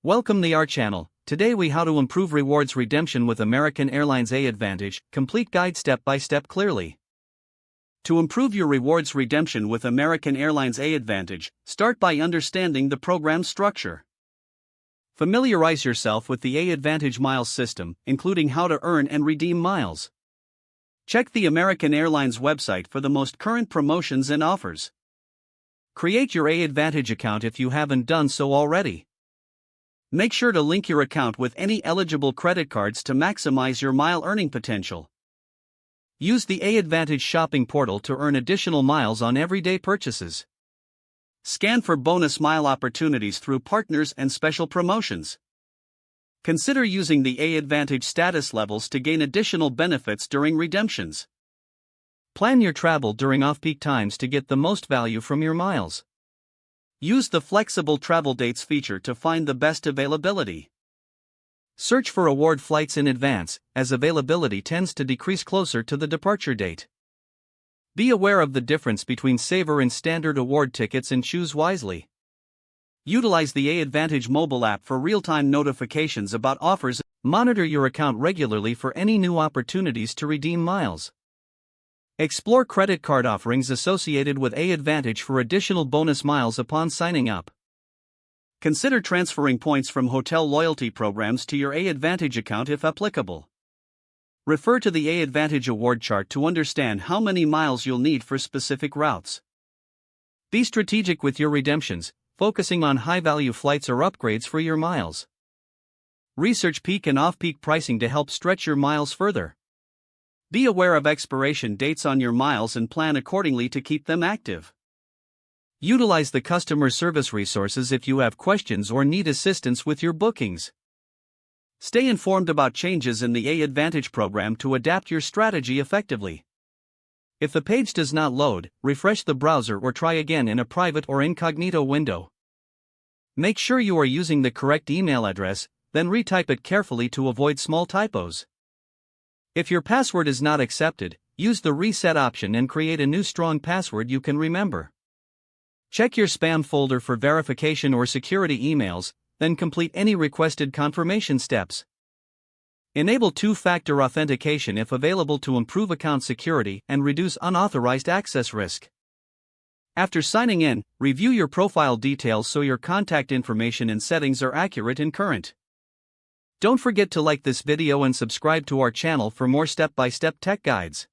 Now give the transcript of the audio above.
Welcome to our channel. Today we how to improve rewards redemption with American Airlines AAdvantage, complete guide step by step clearly. To improve your rewards redemption with American Airlines AAdvantage, start by understanding the program structure. Familiarize yourself with the AAdvantage miles system, including how to earn and redeem miles. Check the American Airlines website for the most current promotions and offers. Create your AAdvantage account if you haven't done so already. Make sure to link your account with any eligible credit cards to maximize your mile earning potential. Use the AAdvantage shopping portal to earn additional miles on everyday purchases. Scan for bonus mile opportunities through partners and special promotions. Consider using the AAdvantage status levels to gain additional benefits during redemptions. Plan your travel during off-peak times to get the most value from your miles. Use the flexible travel dates feature to find the best availability. Search for award flights in advance, as availability tends to decrease closer to the departure date. Be aware of the difference between saver and standard award tickets and choose wisely. Utilize the AAdvantage mobile app for real-time notifications about offers. Monitor your account regularly for any new opportunities to redeem miles. Explore credit card offerings associated with AAdvantage for additional bonus miles upon signing up. Consider transferring points from hotel loyalty programs to your AAdvantage account if applicable. Refer to the AAdvantage award chart to understand how many miles you'll need for specific routes. Be strategic with your redemptions, focusing on high-value flights or upgrades for your miles. Research peak and off-peak pricing to help stretch your miles further. Be aware of expiration dates on your miles and plan accordingly to keep them active. Utilize the customer service resources if you have questions or need assistance with your bookings. Stay informed about changes in the AAdvantage program to adapt your strategy effectively. If the page does not load, refresh the browser or try again in a private or incognito window. Make sure you are using the correct email address, then retype it carefully to avoid small typos. If your password is not accepted, use the reset option and create a new strong password you can remember. Check your spam folder for verification or security emails, then complete any requested confirmation steps. Enable two-factor authentication if available to improve account security and reduce unauthorized access risk. After signing in, review your profile details so your contact information and settings are accurate and current. Don't forget to like this video and subscribe to our channel for more step-by-step tech guides.